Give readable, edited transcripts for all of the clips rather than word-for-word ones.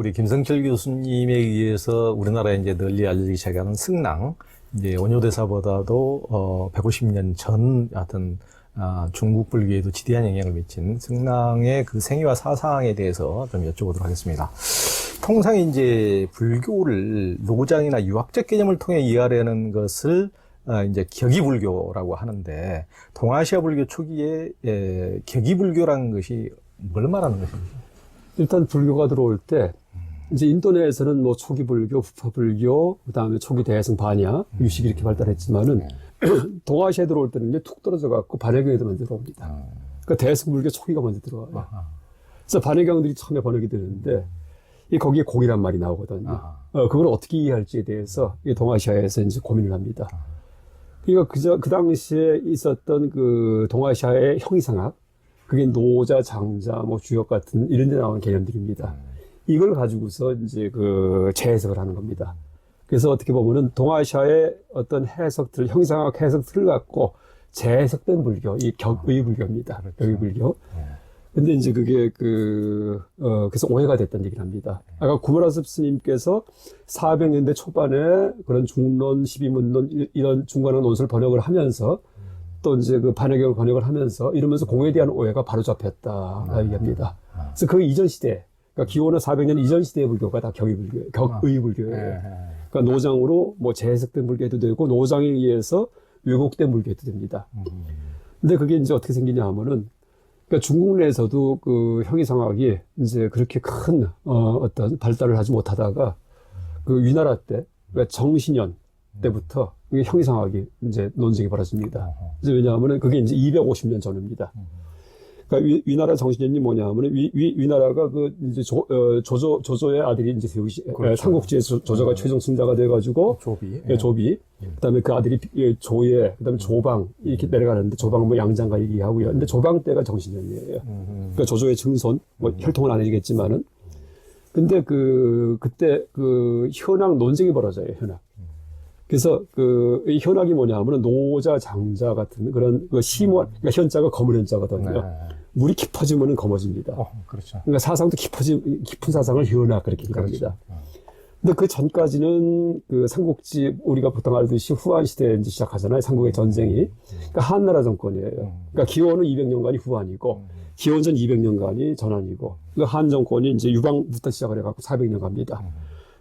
우리 김성철 교수님에 의해서 우리나라에 이제 널리 알려지기 시작하는 승랑, 이제 원효대사보다도 150년 전 하여튼 중국 불교에도 지대한 영향을 미친 승랑의 그 생애와 사상에 대해서 좀 여쭤보도록 하겠습니다. 통상 이제 불교를 노장이나 유학적 개념을 통해 이해하려는 것을 이제 격의불교라고 하는데, 동아시아 불교 초기에 격의불교라는 것이 뭘 말하는 것입니까? 일단 불교가 들어올 때 이제 인도 내에서는 뭐 초기 불교, 후파 불교, 그다음에 초기 대승 반야, 유식이 이렇게 발달했지만은 동아시아에 들어올 때는 이제 툭 떨어져 갖고 반야경에도 먼저 들어옵니다. 그러니까 대승 불교 초기가 먼저 들어와요. 그래서 반야경들이 처음에 번역이 되는데 거기에 공이란 말이 나오거든요. 그걸 어떻게 이해할지에 대해서 동아시아에서 이제 고민을 합니다. 그러니까 그 당시에 있었던 그 동아시아의 형이상학, 그게 노자, 장자, 뭐 주역 같은 이런 데 나오는 개념들입니다. 이걸 가지고서 이제 그 재해석을 하는 겁니다. 그래서 어떻게 보면은 동아시아의 어떤 해석들, 형이상학 해석들을 갖고 재해석된 불교, 이 격의 불교입니다. 격의 불교. 근데 이제 그게 그래서 오해가 됐다는 얘기를 합니다. 아까 구머라섭 스님께서 400년대 초반에 그런 중론, 12문론, 이런 중간한 논술 번역을 하면서 또 이제 그 반야경을 번역을 하면서 이러면서 공에 대한 오해가 바로 잡혔다 얘기합니다. 그래서 그 이전 시대, 그러니까 기원은 400년 이전 시대의 불교가 다 격의 불교예요. 격의 불교예요. 그러니까 노장으로 뭐 재해석된 불교도 되고 노장에 의해서 왜곡된 불교도 됩니다. 근데 그게 이제 어떻게 생기냐 하면은, 그러니까 중국 내에서도 그 형이상학이 이제 그렇게 큰 어떤 발달을 하지 못하다가 그 위나라 때, 그러니까 정신년 때부터 형이상학이 이제 논쟁이 벌어집니다. 그래서 왜냐하면은 그게 이제 250년 전입니다. 그러니까 위나라 정신년이 뭐냐하면은 위나라가 그 이제 조조의 아들이 이제 그렇죠. 삼국지의 조조가 최종 승자가 돼가지고 조비. 그다음에 그 아들이 조예, 그다음에 조방 이렇게 내려가는데 조방 뭐 양장가 얘기하고요. 근데 조방 때가 정신년이에요. 그러니까 조조의 증손, 뭐 혈통은 아니겠지만은. 근데 그때 그 현학 논쟁이 벌어져요. 현학. 그래서 이 현학이 뭐냐 하면은 노자, 장자 같은 그런 그 시모, 그러니까 현자가 검은 현자거든요. 물이 깊어지면은 검어집니다. 그렇죠. 그러니까 사상도 깊은 사상을 현학 그렇게 얘기합니다. 근데 그 전까지는 그 삼국지 우리가 보통 알듯이 후한 시대에 이제 시작하잖아요. 삼국의 전쟁이. 그러니까 한나라 정권이에요. 그러니까 기원은 200년간이 후한이고 기원전 200년간이 전한이고, 그 한 정권이 이제 유방부터 시작을 해갖고 400년 갑니다.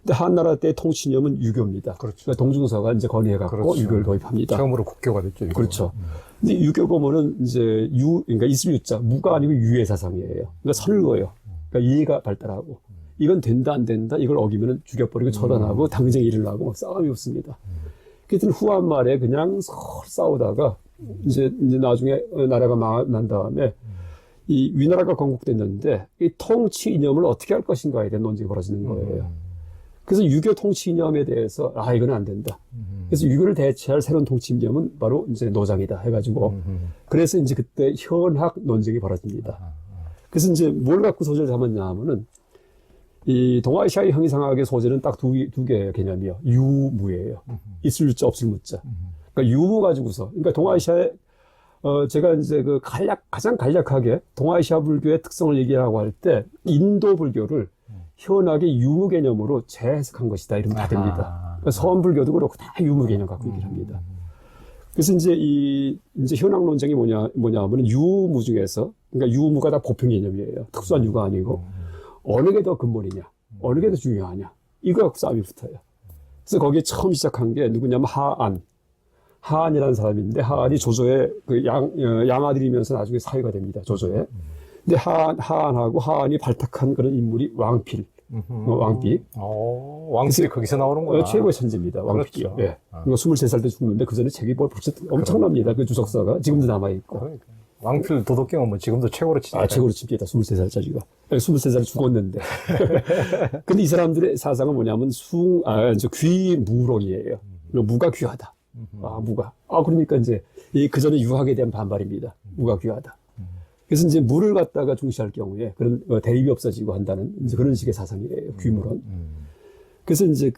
근데 한나라 때 통치념은 유교입니다. 그렇죠. 그러니까 동중서가 이제 건의해갖고 그렇죠. 유교를 도입합니다. 처음으로 국교가 됐죠. 유교가. 그렇죠. 근데 유교 보면은 이제 그러니까 있을유자, 무가 아니고 유의 사상이에요. 그러니까 설거요. 그러니까 이해가 발달하고, 이건 된다 안 된다, 이걸 어기면은 죽여버리고 처단하고 당쟁이 일어나고 막 싸움이 없습니다. 그랬더니 후한 말에 그냥 서로 싸우다가 이제 나중에 나라가 난 다음에 이 위나라가 건국됐는데 이 통치 이념을 어떻게 할 것인가에 대한 논쟁이 벌어지는 거예요. 그래서 유교 통치 이념에 대해서 이건 안 된다. 그래서 유교를 대체할 새로운 통치 이념은 바로 이제 노장이다 해가지고 그래서 이제 그때 현학 논쟁이 벌어집니다. 그래서 이제 뭘 갖고 소재를 잡았냐 하면은 이 동아시아의 형이상학의 소재는 딱 두 개의 개념이요. 유무예요. 있을 유자 없을 무자. 그러니까 유무 가지고서, 그러니까 동아시아의 제가 이제 가장 간략하게 동아시아 불교의 특성을 얘기하고 할 때 인도 불교를 현학의 유무 개념으로 재해석한 것이다 이러면 다 됩니다. 그러니까 서원 불교도 그렇고 다 유무 개념 갖고 얘기를 합니다. 그래서 이제 이제 현학 논쟁이 뭐냐 하면은 유무 중에서, 그러니까 유무가 다 보편 개념이에요. 특수한 유가 아니고 어느 게 더 근본이냐, 어느 게 더 중요하냐, 이거 갖고 싸움이 붙어요. 그래서 거기에 처음 시작한 게 누구냐면 하안이라는 사람인데, 하안이 조조의 그 양아들이면서 나중에 사위가 됩니다. 조조의. 근데 하안하고 하안이 발탁한 그런 인물이 왕필. 왕비. 왕필이 거기서 나오는 거야. 최고의 천재입니다. 왕필이요. 그렇죠. 예. 23살 때 죽는데 그 전에 책이 엄청납니다. 그 주석사가 지금도 남아있고. 그러니까. 왕필 도덕경은 뭐 지금도 최고로 칩니다. 최고로 칩니다. 23살짜리가. 23살에 죽었는데. 근데 이 사람들의 사상은 뭐냐면 귀무록이에요. 무가 귀하다. 무가. 그러니까 이제 그 전에 유학에 대한 반발입니다. 무가 귀하다. 그래서 이제 무를 갖다가 중시할 경우에 그런 대립이 없어지고 한다는 이제 그런 식의 사상이에요. 귀무론. 그래서 이제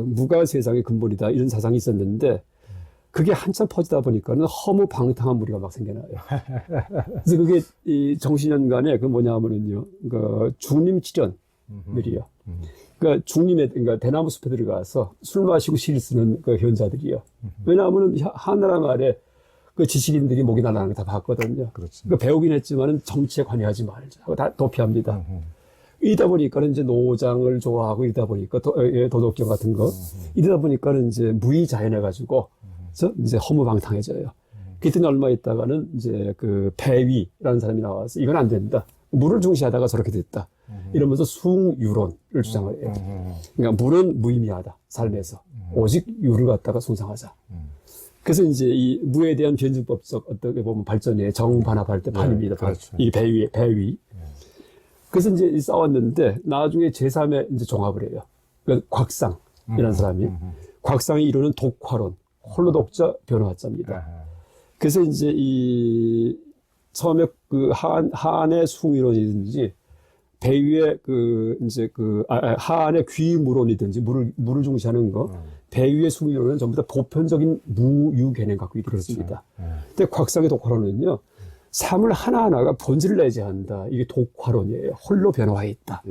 무가 세상의 근본이다 이런 사상이 있었는데, 그게 한참 퍼지다 보니까는 허무방탕한 무리가 막 생겨나요. 그래서 그게 이 정신연간에 뭐냐 하면은요, 중림치련, 느리요. 그러니까 중림에, 그러니까 대나무 숲에 들어가서 술 마시고 시를 쓰는 그 현자들이요. 왜냐하면 한나라 말에 그 지식인들이 목이 날아가는 거 다 봤거든요. 그렇지. 그러니까 배우긴 했지만은 정치에 관여하지 말자 하고 다 도피합니다. 이러다 보니까는 이제 노장을 좋아하고 이러다 보니까 도덕경 같은 거 이러다 보니까는 이제 무의자연해가지고 이제 허무방탕해져요. 그랬더니 얼마 있다가는 이제 그 배위라는 사람이 나와서 이건 안 된다. 물을 중시하다가 저렇게 됐다. 이러면서 숭유론을 주장을 해요. 그러니까 물은 무의미하다. 삶에서. 오직 유를 갖다가 숭상하자. 그래서 이제 이 무에 대한 변증법적 어떻게 보면 발전의 정반합할 때 판입니다. 그렇죠. 이 배위. 그래서 이제 싸웠는데 나중에 제3의 이제 종합을 해요. 그러니까 곽상이라는 사람이 곽상이 이루는 독화론, 홀로 독자 변화자입니다. 그래서 이제 이 처음에 그 한의 숭이론이든지 배위의 그 이제 그 한의 귀무론이든지 물을 중시하는 거 배위의 숭이론은 전부 다 보편적인 무유 개념 갖고 있습니다. 근데 곽상의 독화론은요. 삶을 하나하나가 본질을 내지 한다. 이게 독화론이에요. 홀로 변화해 있다.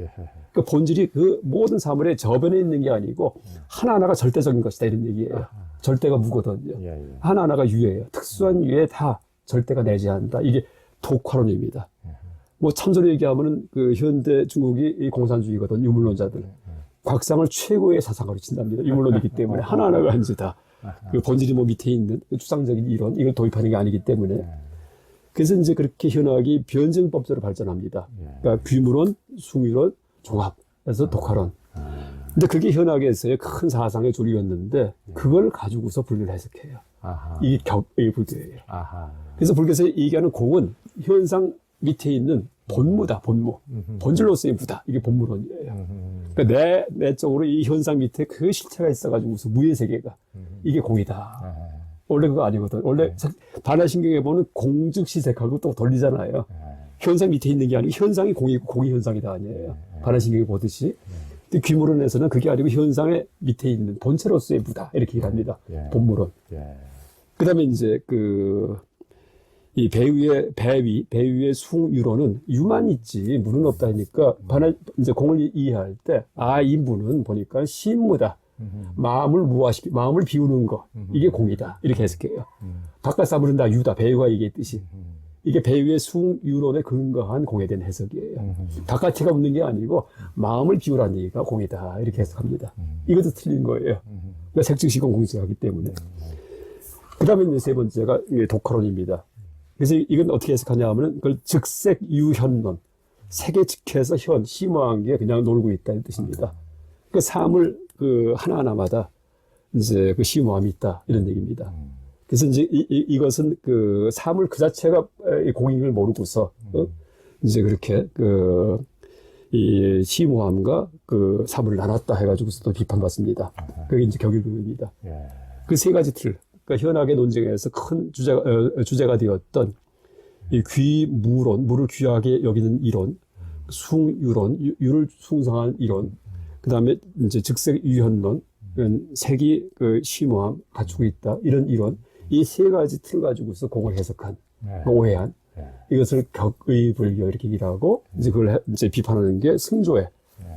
그 본질이 그 모든 사물에 저변에 있는 게 아니고 하나하나가 절대적인 것이다. 이런 얘기예요. 절대가 무거든요. 하나하나가 유예요. 특수한 유에 다 절대가 내지 한다. 이게 독화론입니다. 뭐 참조로 얘기하면은 그 현대 중국이 이 공산주의거든. 유물론자들. 곽상을 최고의 사상가로 친답니다. 유물론이기 때문에 하나하나가 이제 다 그 본질이 뭐 밑에 있는 추상적인 이론 이걸 도입하는 게 아니기 때문에 그래서 이제 그렇게 현학이 변증법적으로 발전합니다. 그러니까 귀무론, 숭유론, 종합에서 독화론. 근데 그게 현학에서의 큰 사상의 조리였는데 그걸 가지고서 불교를 해석해요. 이게 불교예요. 그래서 불교에서 얘기하는 공은 현상 밑에 있는 본무다, 본무. 본질로서의 무다. 이게 본무론이에요. 그러니까 내적으로 이 현상 밑에 그 실체가 있어가지고서 무의 세계가 이게 공이다. 원래 그거 아니거든. 원래 반야신경에 보면 공즉시색하고 또 돌리잖아요. 현상 밑에 있는 게 아니고 현상이 공이고 공이 현상이다 아니에요. 반야신경에 보듯이. 근데 귀무론에서는 그게 아니고 현상의 밑에 있는 본체로서의 무다. 이렇게 얘기합니다. 본무론. 그 다음에 이제 이 배위의 숭유론은 유만 있지 무는 없다 하니까 이제 공을 이해할 때 이 무는 보니까 신무다. 마음을 비우는 거. 이게 공이다. 이렇게 해석해요. 바깥 사물은 다 유다. 배위가 얘기했듯이. 이게 배위의 숭유론에 근거한 공에 대한 해석이에요. 바깥에가 없는 게 아니고 마음을 비우라는 얘기가 공이다. 이렇게 해석합니다. 이것도 틀린 거예요. 그러니까 색즉시공 공식하기 때문에. 그 다음에 이제 세 번째가 독화론입니다. 그래서 이건 어떻게 해석하냐 하면은 그걸 즉색유현론. 색에 즉해서 심오한 게 그냥 놀고 있다는 뜻입니다. 그 삶을 하나하나마다 이제 그 심오함이 있다. 이런 얘기입니다. 그래서 이제 이것은 그 삶을 그 자체가 공인 걸 모르고서 이제 그렇게 이 심오함과 그 삶을 나눴다 해가지고서 또 비판받습니다. 그게 이제 격일교입니다. 그 세 가지 틀. 그러니까 현학의 논쟁에서 큰 주제가 되었던 이 귀무론, 물을 귀하게 여기는 이론, 숭유론, 유를 숭상한 이론, 그 다음에 이제 즉색유현론, 색이 심오함 갖추고 있다 이런 이론, 이 세 가지 틀 가지고서 공을 해석한, 오해한 이것을 격의불교 이렇게 얘기를 하고 이제 그걸 이제 비판하는 게 승조에.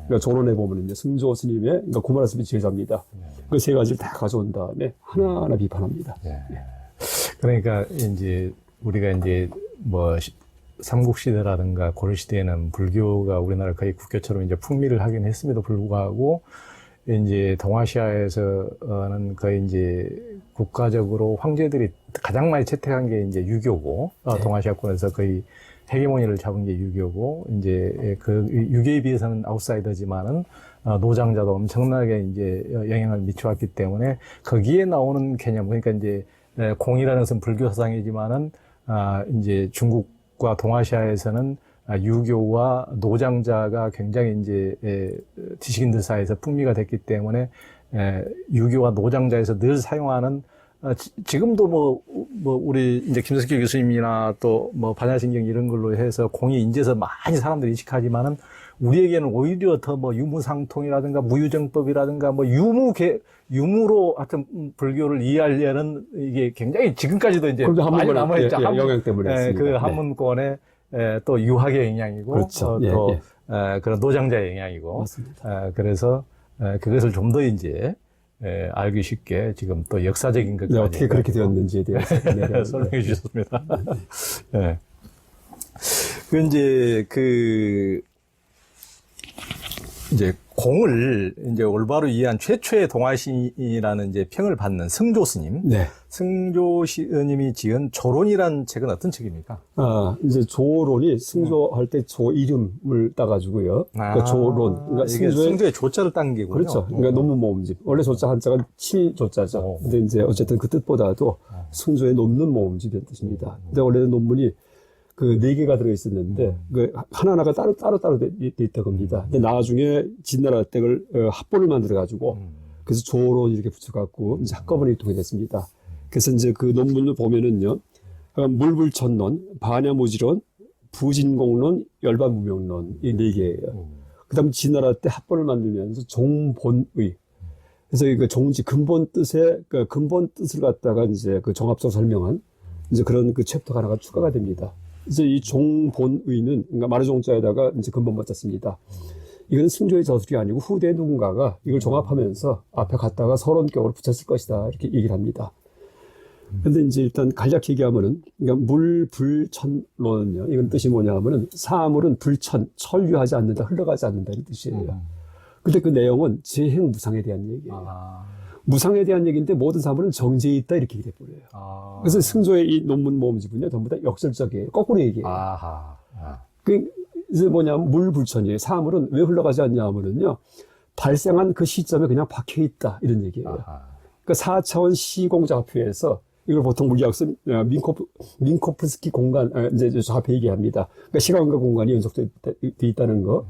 그러니까 조론에 보면 이제 승조 스님의 그러니까 구마라스비 제자입니다. 그 세 가지를 다 가져온 다음에 하나하나 비판합니다. 그러니까 이제 우리가 이제 뭐 삼국시대라든가 고려시대에는 불교가 우리나라 거의 국교처럼 이제 풍미를 하긴 했음에도 불구하고 이제 동아시아에서는 거의 이제 국가적으로 황제들이 가장 많이 채택한 게 이제 유교고, 동아시아권에서 거의 헤게모니를 잡은 게 유교고, 이제 그 유교에 비해서는 아웃사이더지만은 노장자도 엄청나게 이제 영향을 미쳐왔기 때문에 거기에 나오는 개념, 그러니까 이제 공이라는 것은 불교 사상이지만은 이제 중국과 동아시아에서는 유교와 노장자가 굉장히 이제 지식인들 사이에서 풍미가 됐기 때문에 유교와 노장자에서 늘 사용하는 지금도 뭐 우리 이제 김석기 교수님이나 또 뭐 반야신경 이런 걸로 해서 공이 인제서 많이 사람들이 인식하지만은 우리에게는 오히려 더 뭐 유무상통이라든가 무유정법이라든가 뭐 유무로 하여튼 불교를 이해하려는 이게 굉장히 지금까지도 이제 많이 남아있죠. 영향 때문에 그 한문권의 또 유학의 영향이고 그렇죠. 그런 노장자 영향이고, 맞습니다. 그래서 그것을 좀 더 이제 알기 쉽게 지금 또 역사적인 것까지 네, 어떻게 그렇게 되었는지에 대해서 네, 설명해 주셨습니다. 네. 이제 공을 이제 올바로 이해한 최초의 동화시인이라는 이제 평을 받는 승조 스님. 네. 승조 스님이 지은 조론이라는 책은 어떤 책입니까? 이제 조론이 승조할 때 조 이름을 따가지고요. 그러니까 조론. 그러니까 이게 승조의 조자를 딴 게군요. 그렇죠. 그러니까 논문 모음집. 원래 조자 한자가 칠조자죠. 근데 이제 어쨌든 그 뜻보다도 승조의 논문 모음집이라는 뜻입니다. 근데 원래는 논문이 그 4개가 들어있었는데, 그 하나하나가 따로 돼 있던 겁니다. 근데 나중에 진나라 댁을 합본을 만들어가지고, 그래서 조론 이렇게 붙여갖고, 이제 한꺼번에 유통이 됐습니다. 그래서 이제 그 논문을 보면은요, 물불천론, 반야무지론, 부진공론, 열반무명론, 이 4개예요. 그 다음 진나라 때 합본을 만들면서 종본의, 그래서 그 종지 근본 뜻의 그 근본 뜻을 갖다가 이제 그 종합적으로 설명한 이제 그런 그 챕터가 하나가 추가가 됩니다. 이제 이 종본의는 그러니까 마르종자에다가 이제 근본 맞췄습니다. 이건 승조의 저술이 아니고 후대 누군가가 이걸 종합하면서 앞에 갖다가 서론격으로 붙였을 것이다 이렇게 얘기를 합니다. 근데 이제 일단 간략히 얘기하면은 그러니까 물불천론은요. 이건 뜻이 뭐냐면은 사물은 불천 천류하지 않는다, 흘러가지 않는다 이런 뜻이에요. 근데 그 내용은 재행무상에 대한 얘기예요. 무상에 대한 얘기인데 모든 사물은 정지에 있다 이렇게 얘기해 버려요. 그래서 승조의 이 논문 모음집은요 전부 다 역설적이에요. 거꾸로 얘기해요. 그 이제 뭐냐면 물불천이에요. 사물은 왜 흘러가지 않냐 하면은요 발생한 그 시점에 그냥 박혀 있다 이런 얘기예요. 그러니까 4차원 시공좌표에서 이걸 보통 물리학서 민코프스키 공간 이제 좌표 얘기합니다. 그러니까 시간과 공간이 연속돼 있다는 거.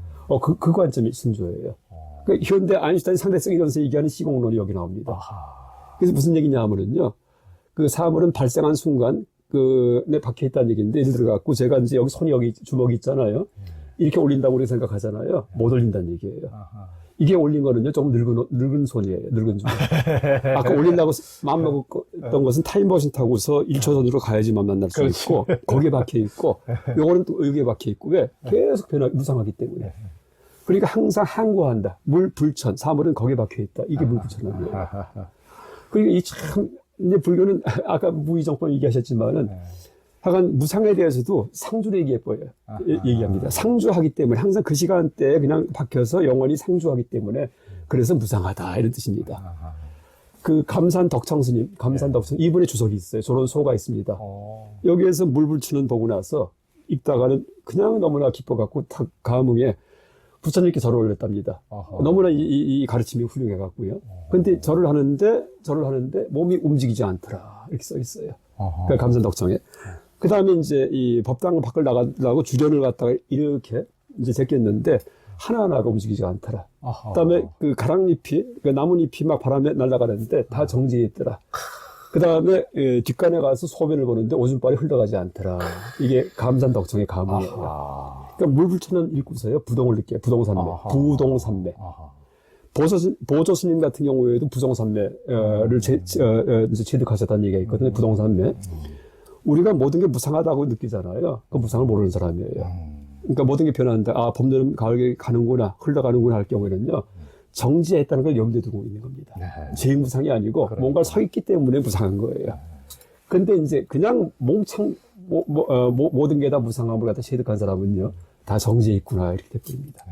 그 관점이 승조예요. 그 현대 아인슈타인 상대성 이론에서 얘기하는 시공론이 여기 나옵니다. 그래서 무슨 얘기냐 하면은요, 그 사물은 발생한 순간, 내 박혀 있다는 얘기인데, 예를 들어갖고, 제가 이제 여기 손이 여기 주먹이 있잖아요. 이렇게 올린다고 우리가 생각하잖아요. 못 올린다는 얘기예요. 이게 올린 거는요, 조금 늙은 손이에요. 늙은 주먹. 아까 올린다고 마음먹었던 것은 타임머신 타고서 1초 전으로 가야지만 만날 수 있고, 거기에 박혀 있고, 요거는 또 여기에 박혀 있고, 왜? 계속 무상하기 때문에. 그러니까 항상 항구한다. 물불천, 사물은 거기에 박혀 있다. 이게 물불천이에요. 그러니까 이 참, 이제 불교는 아까 무의정법 얘기하셨지만은, 하여간 무상에 대해서도 상주를 얘기합니다. 상주하기 때문에 항상 그 시간대에 그냥 박혀서 영원히 상주하기 때문에 그래서 무상하다. 이런 뜻입니다. 그 감산덕청스님, 이분의 주석이 있어요. 저런 소가 있습니다. 여기에서 물불천은 보고 나서 읽다가는 그냥 너무나 기뻐갖고 감흥에 부처님께 절을 올렸답니다. 너무나 이 가르침이 훌륭해갖고요. 근데 절을 하는데 몸이 움직이지 않더라. 이렇게 써 있어요. 그 감산덕청에. 그 다음에 이제 이 법당 밖을 나가려고 주련을 갖다가 이렇게 이제 제꼈는데 하나하나가 움직이지 않더라. 그 다음에 그 가랑잎이, 그 나뭇잎이 막 바람에 날아가는데 다 정지해 있더라. 그 다음에 뒷간에 가서 소변을 보는데 오줌발이 흘러가지 않더라. 이게 감산덕청의 감흥이에요. 그러니까 물불천은 읽고서요, 부동을 느껴요. 부동산매. 부동산매. 보조스님 같은 경우에도 부동산매를 이제 체득하셨다는 얘기가 있거든요. 부동산매. 우리가 모든 게 무상하다고 느끼잖아요. 그 무상을 모르는 사람이에요. 그러니까 모든 게 변한다. 봄, 가을에 가는구나, 흘러가는구나 할 경우에는요, 정지해 있다는 걸 염두에 두고 있는 겁니다. 재무상이 아니고 뭔가 서 있기 때문에 무상한 거예요. 근데 이제 그냥 몽창, 모든 게 다 무상함을 갖다 체득한 사람은요, 다 정지해 있구나, 이렇게 돼버립니다.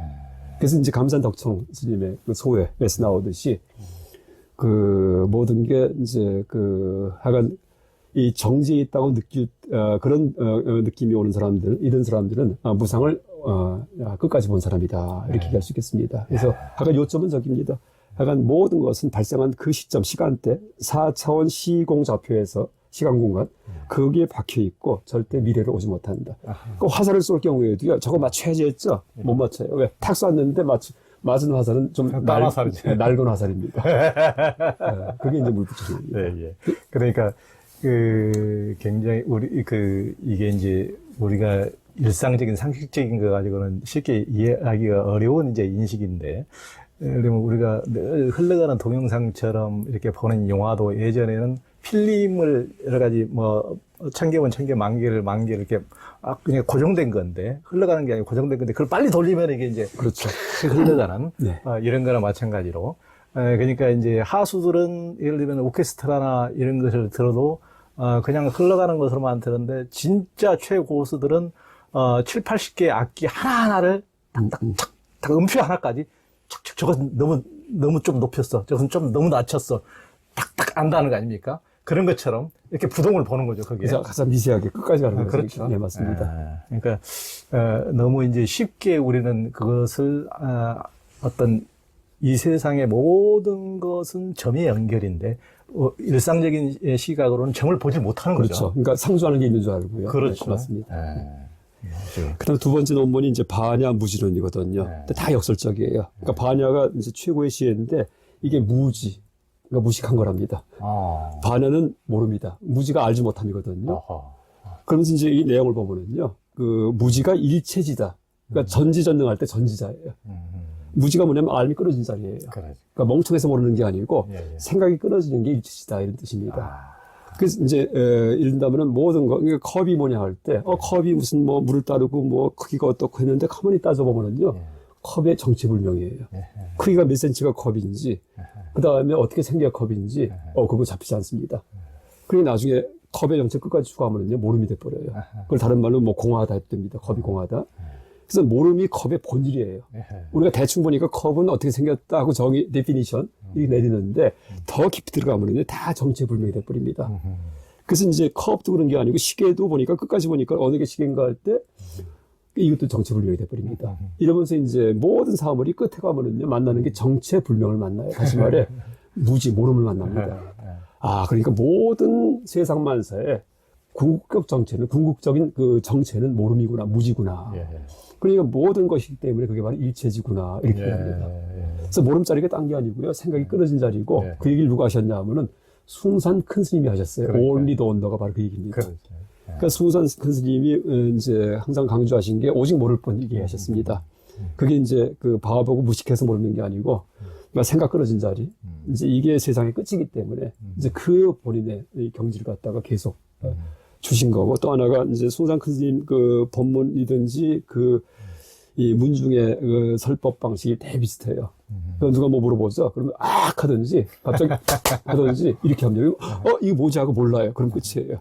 그래서 이제 감산덕청 스님의 그 소회에서 나오듯이, 그 모든 게 이제 하여간 이 정지해 있다고 그런 느낌이 오는 사람들, 이런 사람들은 무상을 끝까지 본 사람이다. 이렇게 얘기할 수 있겠습니다. 그래서 하여간 요점은 저깁니다. 하여간 모든 것은 발생한 그 시점, 시간대, 4차원 시공좌표에서 시간 공간, 거기에 박혀 있고 절대 미래를 오지 못한다. 그 화살을 쏠 경우에도요, 저거 맞춰야지 했죠? 못 맞춰요. 왜? 탁 쐈는데 맞은 화살은 좀 낡은 화살입니다. 그게 이제 물불천입니다. 네, 그러니까 굉장히 이게 이제 우리가 일상적인 상식적인 거 가지고는 쉽게 이해하기가 어려운 이제 인식인데, 그러면 우리가 늘 흘러가는 동영상처럼 이렇게 보는 영화도 예전에는 필름을 여러 가지 뭐 1000개면 1000개, 만 개를 만 개 이렇게 그냥 고정된 건데 흘러가는 게 아니고 고정된 건데 그걸 빨리 돌리면 이게 이제 그렇죠. 흘러가는 네. 이런 거나 마찬가지로 그러니까 이제 하수들은 예를 들면 오케스트라나 이런 것을 들어도 그냥 흘러가는 것으로만 들었는데 진짜 최고수들은 7, 80개의 악기 하나하나를 딱딱착 음표 하나까지 착착 저것은 너무 좀 높였어. 저것은 좀 너무 낮췄어. 딱딱 안다는 거 아닙니까? 그런 것처럼 이렇게 부동을 보는 거죠, 거기에. 그래서 가장 미세하게 끝까지 가는 거죠. 그렇죠. 네, 맞습니다. 그러니까 너무 이제 쉽게 우리는 그것을 어떤 이 세상의 모든 것은 점의 연결인데 일상적인 시각으로는 점을 보지 못하는 그렇죠. 거죠. 그러니까 상수하는 게 있는 줄 알고요. 그렇죠. 네, 맞습니다. 그렇죠. 그다음 두 번째 논문이 이제 반야 무지론이거든요. 근데 다 역설적이에요. 그러니까 반야가 이제 최고의 시인데 이게 무지, 그러니까 무식한 거랍니다. 반야는 모릅니다. 무지가 알지 못함이거든요. 그러면서 이제 이 내용을 보면은요, 그 무지가 일체지다. 그러니까 전지전능할 때 전지자예요. 무지가 뭐냐면 알미 끊어진 자리예요. 그러니까 멍청해서 모르는 게 아니고 생각이 끊어지는 게 일체지다 이런 뜻입니다. 그래서 이제 예를 든다면은 모든 거, 그러니까 컵이 뭐냐 할 때, 컵이 무슨 뭐 물을 따르고 뭐 크기가 어떻고 했는데 가만히 따져보면은요, 컵의 정체불명이에요. 크기가 몇 센치가 컵인지, 그 다음에 어떻게 생겨야 컵인지, 그거 잡히지 않습니다. 그리고 나중에 컵의 정체 끝까지 추가하면은요, 모름이 돼버려요. 그걸 다른 말로 뭐 공하다 했답니다. 컵이 공하다. 그래서 모름이 컵의 본질이에요. 우리가 대충 보니까 컵은 어떻게 생겼다 하고 정의, 데피니션, 이렇게 내리는데 더 깊이 들어가면은요, 다 정체불명이 돼버립니다. 그래서 이제 컵도 그런 게 아니고 시계도 보니까 끝까지 보니까 어느 게 시계인가 할 때 이것도 정체불명이 돼버립니다. 이러면서 이제 모든 사물이 끝에 가면은요, 만나는 게 정체불명을 만나요. 다시 말해, 무지, 모름을 만납니다. 그러니까 모든 세상 만사에 궁극적인 그 정체는 모름이구나, 무지구나. 그러니까 모든 것이기 때문에 그게 바로 일체지구나, 이렇게 합니다. 그래서 모름자리가 딴 게 아니고요, 생각이 끊어진 자리고, 그 얘기를 누가 하셨냐 하면은 숭산 큰 스님이 하셨어요. Only the wonder가 바로 그 얘기입니다. 그러니까 숭산 큰 스님이 이제 항상 강조하신 게 오직 모를 뿐 얘기하셨습니다. 그게 이제 그 바보고 무식해서 모르는 게 아니고, 그러니까 생각 끊어진 자리. 이제 이게 세상의 끝이기 때문에 이제 그 본인의 이 경지를 갖다가 계속 주신 거고, 또 하나가 이제 숭산 큰 스님 그 법문이든지 이 문중의 그 설법 방식이 대비 비슷해요. 누가 뭐 물어보죠? 그러면 하든지 갑자기 하든지 이렇게 하면 이거 뭐지 하고 몰라요. 그럼 끝이에요.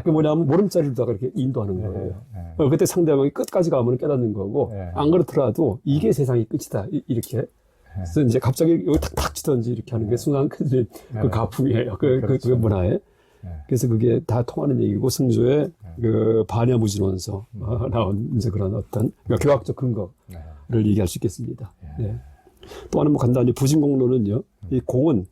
그 뭐냐면 모름자리로다가 이렇게 인도하는 거예요. 그때 상대방이 끝까지 가면 깨닫는 거고, 안 그렇더라도 이게 세상이 끝이다. 이렇게. 그래서 이제 갑자기 여기 탁탁 치든지 이렇게 하는 게 숭산 큰 스님 그 가풍이에요. 그 문화에. 그래서 그게 다 통하는 얘기고, 승조의 그 반야무진원서 나온 이제 그런 어떤 그러니까 교학적 근거를 얘기할 수 있겠습니다. 네. 또 하나 뭐 간단히 부진공론은요, 이 공은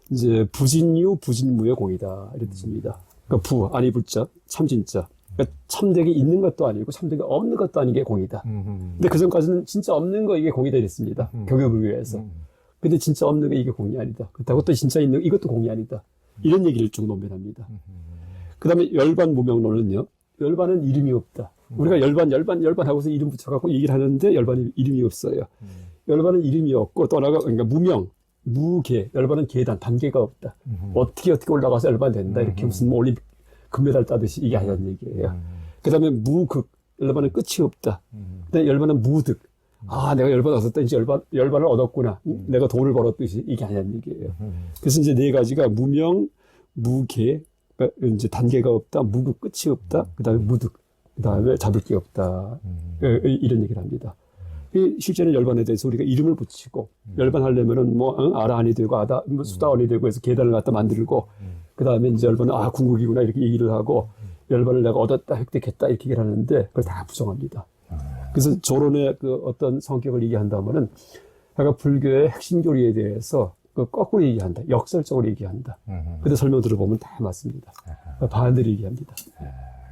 이제 부진유, 부진무의 공이다 이런 뜻입니다. 그러니까 아니 불자, 참진자. 그러니까 참되게 있는 것도 아니고 참되게 없는 것도 아닌 게 공이다. 근데 그 전까지는 진짜 없는 거 이게 공이다 이랬습니다. 교ገብ을 위해서. 근데 진짜 없는 게 이게 공이 아니다. 그렇다고 또 진짜 있는 거 이것도 공이 아니다. 이런 얘기를 쭉 논변합니다. 그 다음에 열반 무명론은요, 열반은 이름이 없다. 우리가 열반 하고서 이름 붙여갖고 얘기를 하는데 열반이 이름이 없어요. 열반은 이름이 없고, 또 하나가, 그러니까 무명, 무계, 열반은 계단, 단계가 없다. 어떻게 올라가서 열반 된다. 이렇게 무슨 뭐 올림픽 금메달 따듯이 이게 아니라는 얘기예요. 그 다음에 무극, 열반은 끝이 없다. 근데 열반은 무득. 내가 열반 얻었다. 이제 열반을 얻었구나. 내가 돈을 벌었듯이 이게 아니라는 얘기예요. 그래서 이제 네 가지가 무명, 무계, 그러니까 이제 단계가 없다, 무극 끝이 없다, 그 다음에 무득, 그 다음에 잡을 게 없다. 이런 얘기를 합니다. 실제는 열반에 대해서 우리가 이름을 붙이고, 열반하려면은 아라한이 되고, 수다원이 되고 해서 계단을 갖다 만들고, 그 다음에 이제 열반은, 궁극이구나, 이렇게 얘기를 하고, 열반을 내가 얻었다, 획득했다, 이렇게 얘기를 하는데, 그걸 다 부정합니다. 그래서 조론의 그 어떤 성격을 얘기한다면은, 그러니까 불교의 핵심 교리에 대해서 거꾸로 얘기한다. 역설적으로 얘기한다. 근데 설명 들어보면 다 맞습니다. 반대로 얘기합니다.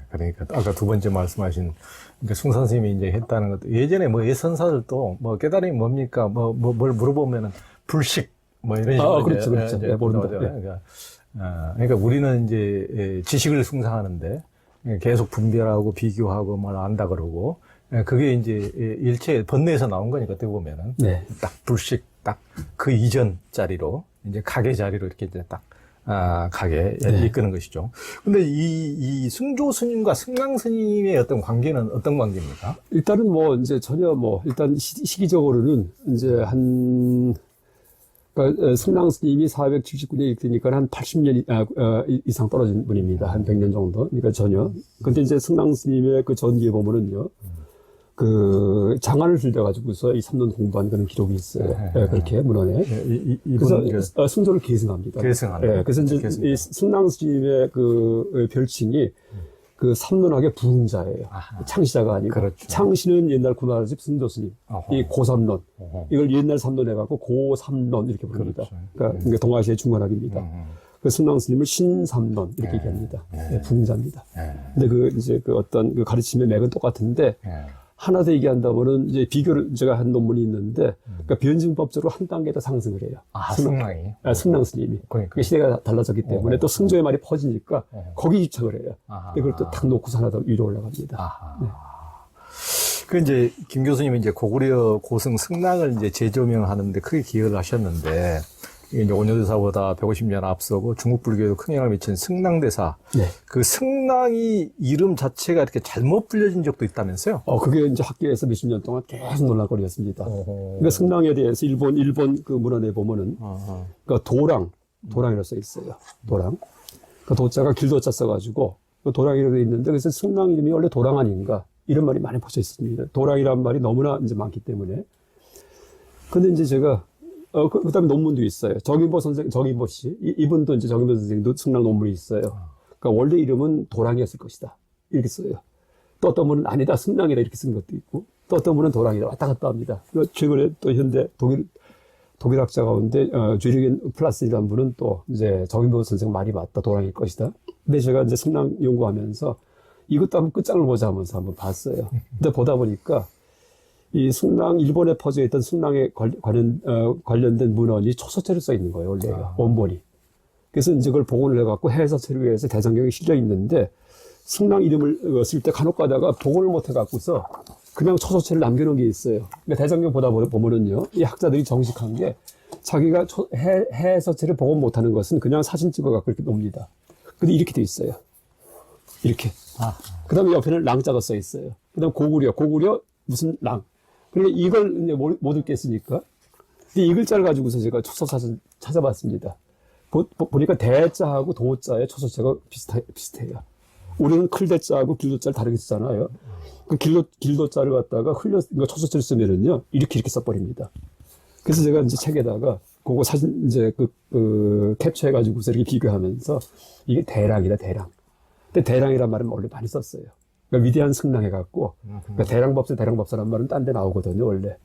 그러니까 아까 두 번째 말씀하신 그러니까 숭산 스님이 이제 했다는 것도 예전에 뭐 예선사들도 뭐 깨달음이 뭡니까 뭘 물어보면은 불식 뭐 이런 식으로 그렇죠. 네, 모른다. 그러니까 우리는 이제 지식을 숭상하는데 계속 분별하고 비교하고 뭘 안다 그러고 그게 이제 일체 번뇌에서 나온 거니까 어떻게 보면은 딱 불식 딱 그 이전 자리로 이제 가계 자리로 이렇게 이제 딱 가게 네. 이끄는 것이죠. 근데 이 승조 스님과 승랑 스님의 어떤 관계는 어떤 관계입니까? 일단은 뭐 이제 전혀 뭐 일단 시기적으로는 이제 그러니까 승랑 스님이 479년에 일으키니까 한 80년 이상 떨어진 분입니다. 한 100년 정도. 그러니까 전혀. 근데 이제 승랑 스님의 그 전기에 보면은요. 그 장안을 들려가지고서 이 삼론 공부한 그런 기록이 있어요. 네, 그렇게 문헌에. 그래서 승조를 계승합니다. 계승하는. 네, 그래서 이제 이 승랑 스님의 그 별칭이 그 삼론학의 부흥자예요. 창시자가 아니고. 그렇죠. 창시는 옛날 구나라집 승조 스님. 이 고삼론. 이걸 옛날 삼론해갖고 고삼론 이렇게 부릅니다. 그렇죠. 그러니까 동아시아의 중간학입니다. 그 승랑 스님을 신삼론 이렇게 얘기합니다. 네, 부흥자입니다. 근데 그 이제 그 어떤 그 가르침의 맥은 똑같은데 하나 더 얘기한다면은 이제 비교를 제가 한 논문이 있는데 그러니까 변증법적으로 한 단계 더 상승을 해요. 승랑이. 승랑 스님이. 그러니까. 시대가 달라졌기 때문에 또 승조의 말이 퍼지니까 거기 집착을 해요. 그걸 또 탁 놓고서 하나 더 위로 올라갑니다. 네. 그 이제 김 교수님은 이제 고구려 고승 승랑을 이제 재조명하는데 크게 기여를 하셨는데 이게 이제 온효대사보다 150년 앞서고 중국 불교에도 큰 영향을 미친 승랑대사. 네. 그 승랑이 이름 자체가 이렇게 잘못 불려진 적도 있다면서요? 그게 이제 학계에서 몇십 년 동안 계속 논란거리였습니다. 그러니까 승랑에 대해서 일본 그 문헌에 보면은 그러니까 도랑이라고 써 있어요. 도랑. 그 도자가 길도자 써가지고 그 도랑이라고 돼 있는데 그래서 승랑 이름이 원래 도랑 아닌가 이런 말이 많이 퍼져 있습니다. 도랑이란 말이 너무나 이제 많기 때문에. 근데 이제 제가 그 다음에 논문도 있어요. 정인보 씨. 이분도 이제 정인보 선생님도 승랑 논문이 있어요. 그러니까 원래 이름은 도랑이었을 것이다. 이렇게 써요. 또 어떤 분은 아니다. 승랑이라 이렇게 쓴 것도 있고, 또 어떤 분은 도랑이라 왔다 갔다 합니다. 최근에 또 현대 독일 학자 가운데, 주리겐 플라스이라는 분은 또 이제 정인보 선생 말이 맞다. 도랑일 것이다. 근데 제가 이제 승랑 연구하면서 이것도 한번 끝장을 보자 하면서 한번 봤어요. 근데 보다 보니까 이 승랑, 일본에 퍼져 있던 승랑에 관련된 문헌이 초서체로 써 있는 거예요, 원래. 원본이. 그래서 이제 그걸 복원을 해갖고 해서체를 위해서 대장경에 실려 있는데, 승랑 이름을 쓸 때 간혹 가다가 복원을 못 해갖고서 그냥 초서체를 남겨놓은 게 있어요. 그러니까 대장경 보다 보면은요, 이 학자들이 정식한 게 자기가 해서체를 복원 못 하는 것은 그냥 사진 찍어갖고 이렇게 놉니다. 근데 이렇게 돼 있어요. 이렇게. 그 다음에 옆에는 랑자가 써 있어요. 그 다음 고구려 무슨 랑. 그러니까 이걸 이제 못 읽겠으니까. 근데 이 글자를 가지고서 제가 초서사전 찾아봤습니다. 보니까 대자하고 도자의 초서체가 비슷해요. 우리는 클대자하고 길도자를 다르게 쓰잖아요. 그 길도자를 갖다가 그러니까 초서체를 쓰면은요, 이렇게 써버립니다. 그래서 제가 이제 책에다가 그거 사진 이제 캡처해가지고서 이렇게 비교하면서 이게 대랑이다, 대랑. 근데 대랑이란 말은 원래 많이 썼어요. 그러니까 위대한 승랑 해갖고, 그러니까 대랑법사란 말은 딴 데 나오거든요, 원래.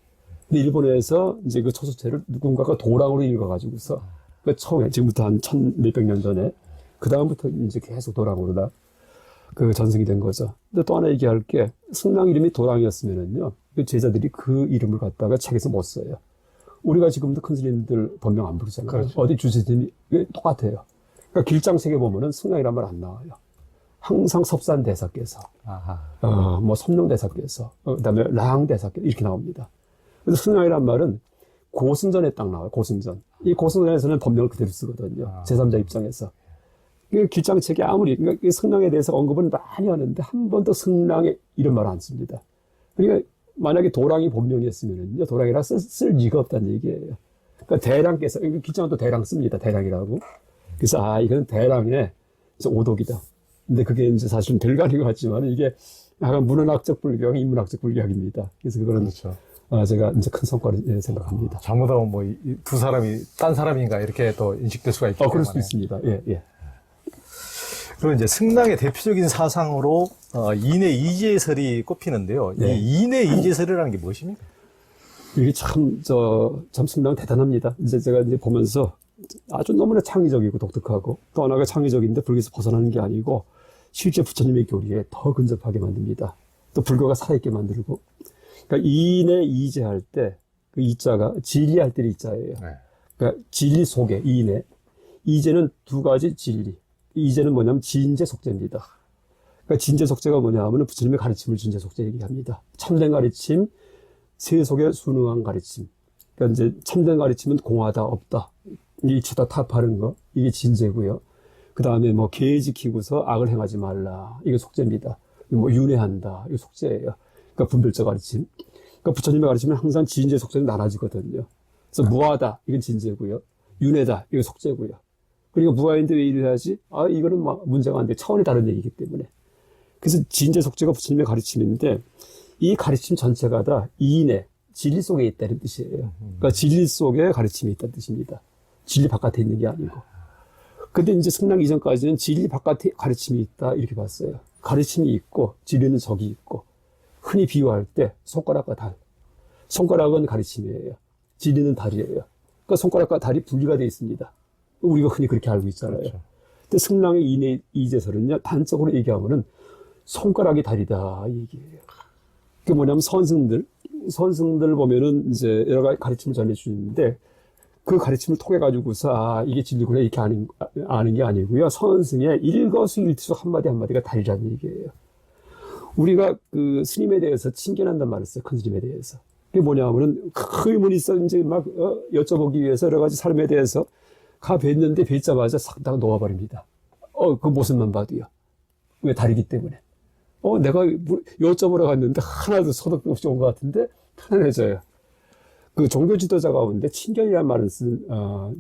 근데 일본에서 이제 그 초서체를 누군가가 도랑으로 읽어가지고서, 그 처음에, 지금부터 한 1000몇백 년 전에, 그다음부터 이제 계속 도랑으로 그 전승이 된 거죠. 근데 또 하나 얘기할 게, 승랑 이름이 도랑이었으면은요, 그 제자들이 그 이름을 갖다가 책에서 못 써요. 우리가 지금도 큰 스님들 본명 안 부르잖아요. 그렇죠. 어디 주제들이 똑같아요. 그러니까 길장책에 보면은 승랑이란 말 안 나와요. 항상 섭산대사께서, 뭐 섬룡대사께서, 그다음에 랑대사께서 이렇게 나옵니다. 그래서 승랑이란 말은 고승전에 딱 나와요. 고승전. 이 고승전에서는 법명을 그대로 쓰거든요. 제3자 입장에서. 길장책이 아무리 그러니까 승랑에 대해서 언급은 많이 하는데 한 번도 승랑의 이런 말 안 씁니다. 그러니까 만약에 도랑이 본명이었으면요, 도랑이라 쓸 리가 없다는 얘기예요. 그러니까 대랑께서 길장은 또 대랑 씁니다. 대랑이라고. 그래서 이건 대랑의 오독이다. 근데 그게 이제 사실은 별거 같지만 이게 약간 문헌학적 불교학, 인문학적 불교학입니다. 그래서 그거는 그렇죠. 제가 이제 큰 성과를 생각합니다. 잘못하면 뭐 두 사람이 딴 사람인가 이렇게 또 인식될 수가 있기 때문에. 그럴 수도 있습니다. 예. 그리고 이제 승랑의 대표적인 사상으로 인해 이재설이 꼽히는데요. 네. 이 인해 이재설이라는 게 무엇입니까? 이게 참 승랑 대단합니다. 이제 제가 이제 보면서 아주 너무나 창의적이고 독특하고 또 하나가 창의적인데 불교에서 벗어나는 게 아니고 실제 부처님의 교리에 더 근접하게 만듭니다. 또 불교가 살아있게 만들고. 그러니까 인해 이재할 때 그 이자가 진리할 때 이자예요. 네. 그러니까 진리 속에 인해. 이재는 두 가지 진리. 이재는 뭐냐면 진재 속재입니다. 그러니까 진재 속재가 뭐냐면 부처님의 가르침을 진재 속재 얘기합니다. 참된 가르침, 세속에 순응한 가르침. 그러니까 이제 참된 가르침은 공하다, 없다. 이치다 타파하는 거. 이게 진제고요. 그 다음에 뭐 계에 지키고서 악을 행하지 말라. 이게 속죄입니다. 뭐 윤회한다. 이거 속죄예요. 그러니까 분별적 가르침. 그러니까 부처님의 가르침은 항상 진제 속죄는 나눠지거든요. 그래서 무하다. 이건 진제고요. 윤회다. 이거 속죄고요. 그러니까 무하인데 왜 이래야지? 아, 이거는 막 문제가 안 돼. 차원이 다른 얘기이기 때문에. 그래서 진제 속죄가 부처님의 가르침인데 이 가르침 전체가 다 이인의 진리 속에 있다는 뜻이에요. 그러니까 진리 속에 가르침이 있다는 뜻입니다. 진리 바깥에 있는 게 아니고. 근데 이제 승랑 이전까지는 진리 바깥에 가르침이 있다 이렇게 봤어요. 가르침이 있고 진리는 적이 있고 흔히 비유할 때 손가락과 달. 손가락은 가르침이에요. 진리는 달이에요. 그러니까 손가락과 달이 분리가 되어 있습니다. 우리가 흔히 그렇게 알고 있잖아요. 그렇죠. 근데 승랑의 이내 이제설은요 단적으로 얘기하면은 손가락이 달이다 이 얘기예요. 그게 뭐냐면 선승들 보면은 이제 여러 가지 가르침을 전해주는데 그 가르침을 통해 가지고서 아 이게 진리구나 이렇게 아는 게 아니고요. 선승의 일거수일투 한마디 한마디가 달이라는 얘기예요. 우리가 그 스님에 대해서 칭견한단 말을 써요. 큰 스님에 대해서. 그게 뭐냐면은 그 의문이 있어 이제 막 여쭤보기 위해서 여러 가지 삶에 대해서 가 뵀는데 뵙자마자 싹 다 놓아버립니다. 그 모습만 봐도요. 왜 다르기 때문에. 내가 여쭤보러 갔는데 하나도 소득 없이 온 것 같은데 편안해져요. 그 종교 지도자 가운데 친견이라는 말을 쓴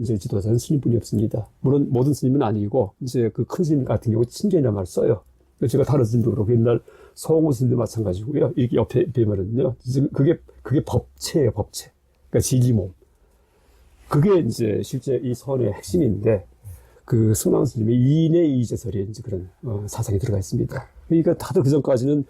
이제 지도자는 스님뿐이 없습니다. 물론 모든 스님은 아니고 이제 그 큰 스님 같은 경우 친견이라는 말을 써요. 제가 다른 스님도 그렇고 옛날 서홍우 스님도 마찬가지고요. 이렇게 옆에 뵈면은요, 그게 법체예요, 법체. 그러니까 진리몸. 그게 이제 실제 이 선의 핵심인데 그 승랑 스님의 이인의 이제설에 이제 그런 사상이 들어가 있습니다. 그러니까 다들 그 전까지는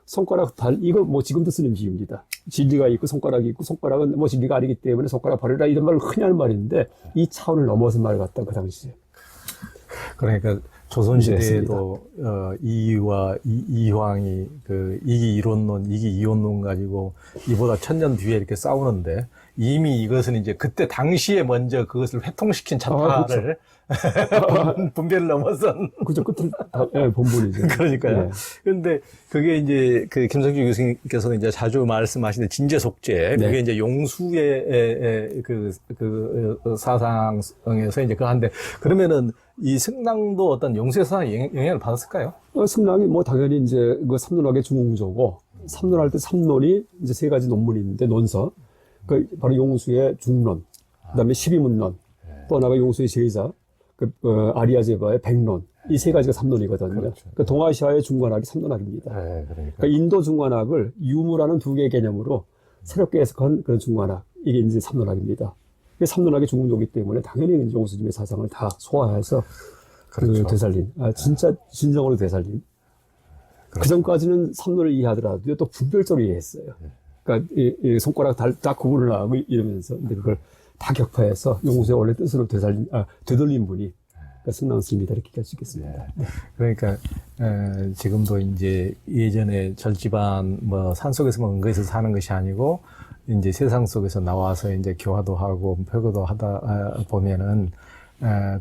손가락 달, 이거 뭐 지금도 쓰는 비유입니다. 진리가 있고 손가락이 있고 손가락은 뭐 진리가 아니기 때문에 손가락 버리라 이런 말을 흔히 하는 말인데 이 차원을 넘어서 말 같다 그 당시에. 그러니까 조선시대에도 이와 이황이 그 이기 이론론, 이기 이원론 가지고 이보다 1000년 뒤에 이렇게 싸우는데 이미 이것은 이제 그때 당시에 먼저 그것을 회통시킨 자타를 분별을 넘어선. 그죠. 끝을 본본이죠. 그러니까요. 네. 근데 그게 이제 그 김성주 교수님께서 이제 자주 말씀하시는 진제속죄, 네. 그게 이제 용수의 그 사상에서 이제 그한데 그러면은 이 승랑도 어떤 용수의 사상에 영향을 받았을까요? 승랑이 뭐 당연히 이제 그 삼론학의 중흥조고 삼론할 때 삼론이 이제 세 가지 논문이 있는데 논서. 그 바로 용수의 중론, 그다음에 12문론, 또 하나가 용수의 제자, 아리아제바의 백론, 이 세 가지가 삼론이거든요. 그렇죠. 그러니까 동아시아의 중관학이 삼론학입니다. 네, 그러니까 인도 중관학을 유무라는 두 개의 개념으로 새롭게 해석한 그런 중관학, 이게 이제 삼론학입니다. 이게 삼론학의 중흥조이기 때문에 당연히 이제 용수님의 사상을 다 소화해서 그렇죠. 되살린, 진짜 진정으로 되살린. 그렇죠. 그 전까지는 삼론을 이해하더라도 또 분별적으로 이해했어요. 그러니까 이 손가락 다 구분을 하고 이러면서 근데 그걸 다 격파해서 용수의 원래 뜻으로 되돌린 분이 그러니까 승랑 스님이다 이렇게 할 수 있겠습니다. 네. 그러니까 지금도 이제 예전에 절집안 뭐 산속에서 근거해서 사는 것이 아니고 이제 세상 속에서 나와서 이제 교화도 하고 표교도 하다 보면은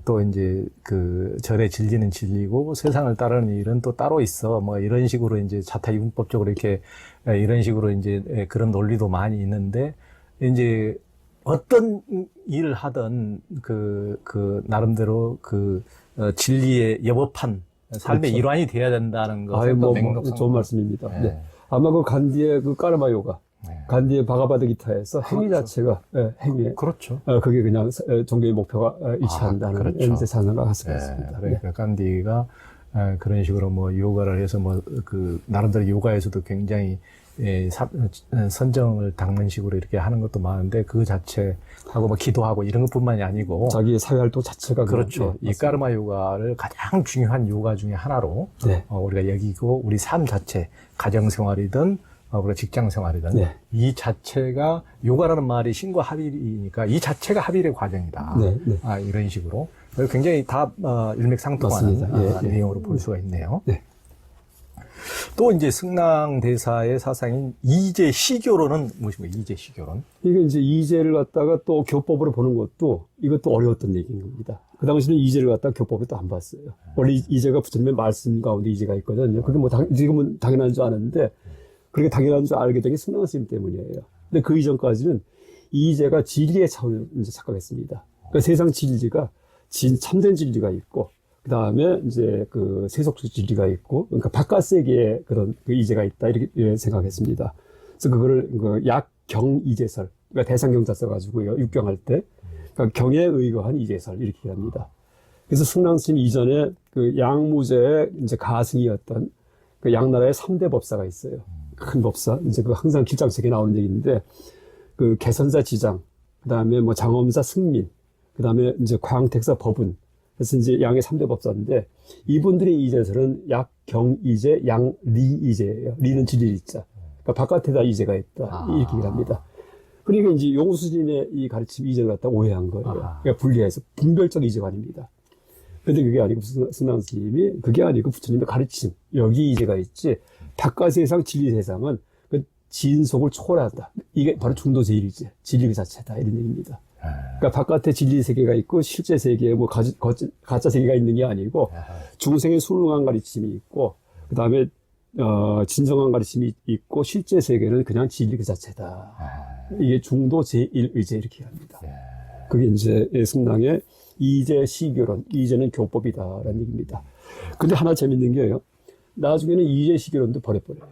또 이제 그 절의 진리는 진리고 세상을 따르는 일은 또 따로 있어. 뭐 이런 식으로 이제 자타융법적으로 이렇게 이런 식으로 이제 그런 논리도 많이 있는데 이제 어떤 일을 하든 그 나름대로 그 진리에 여법한 삶의 그렇죠. 일환이 돼야 된다는 것을 뭐 맹독한 좋은 말씀입니다. 네. 네. 아마 그 간디의 그 까르마 요가, 네. 간디의 바가바드 기타에서 행위 그렇죠. 자체가 행위. 그렇죠. 그게 그냥 종교의 목표가 일치한다는 그렇죠. 이제 상상을 할 수가 있습니다. 그러니까 간디가 그런 식으로 뭐 요가를 해서 뭐 그 나름대로 요가에서도 굉장히 선정을 닦는 식으로 이렇게 하는 것도 많은데 그 자체하고 뭐 기도하고 이런 것뿐만이 아니고 자기의 사회활동 자체가 그렇죠. 네, 이 까르마 요가를 가장 중요한 요가 중에 하나로 네. 우리가 여기고 우리 삶 자체 가정생활이든 우리가 직장생활이든 네. 이 자체가 요가라는 말이 신과 합일이니까 이 자체가 합일의 과정이다. 네, 네. 이런 식으로 굉장히 다 일맥상통하는 맞습니다. 예, 예. 내용으로 볼 수가 있네요. 네. 또 이제 승랑 대사의 사상인 이제 시교론은 무엇입니까? 이제 시교론. 이게 이제 이제를 갖다가 또 교법으로 보는 것도 이것도 어려웠던 얘기인 겁니다. 그 당시에는 이제를 갖다가 교법으로 또 안 봤어요. 원래 이제가 부처님의 말씀 가운데 이제가 있거든요. 그게 뭐 지금은 당연한 줄 아는데 그렇게 당연한 줄 알게 된 게 승랑 스님 때문이에요. 근데 그 이전까지는 이제가 진리의 차원을 이제 착각했습니다. 그러니까 세상 진리가 참된 진리가 있고, 그 다음에 이제 그 세속적 진리가 있고, 그러니까 바깥 세계에 그런 그 이제가 있다, 이렇게 생각했습니다. 그래서 그거를 그 약경이제설, 그러니까 대상경자 써가지고요, 육경할 때, 그러니까 경에 의거한 이제설, 이렇게 합니다. 그래서 승랑 스님 이전에 그 양무제의 이제 가승이었던 그 양나라의 3대 법사가 있어요. 큰 법사. 이제 그 항상 길장책에 나오는 얘기인데, 그 개선사 지장, 그 다음에 뭐 장엄사 승민, 그 다음에 이제 광택사 법운. 그래서 이제 양의 3대 법사인데, 이분들의 이제설은 약경이제, 양리이제예요. 리는 진리리자. 그러니까 바깥에다 이제가 있다. 이렇게 얘기를 합니다. 그러니까 이제 용수스님의 이 가르침 이제를 갖다 오해한 거예요. 그러니까 분리해서 분별적 이제가 아닙니다. 근데 그게 아니고 승랑 스님이 그게 아니고 부처님의 가르침 여기 이제가 있지 바깥 세상 진리 세상은 그 진속을 초월한다. 이게 바로 중도 제일이지 진리 그 자체다 이런 얘기입니다. 그러니까 바깥에 진리 세계가 있고 실제 세계에 뭐 가짜 세계가 있는 게 아니고 중생의 순응한 가르침이 있고 그 다음에 진정한 가르침이 있고 실제 세계는 그냥 진리 그 자체다. 이게 중도 제일의제 이렇게 합니다. 그게 이제 승랑의 이제 시교론, 이제는 교법이다라는 얘기입니다. 근데 하나 재밌는 게요. 나중에는 이제 시교론도 버려버려요.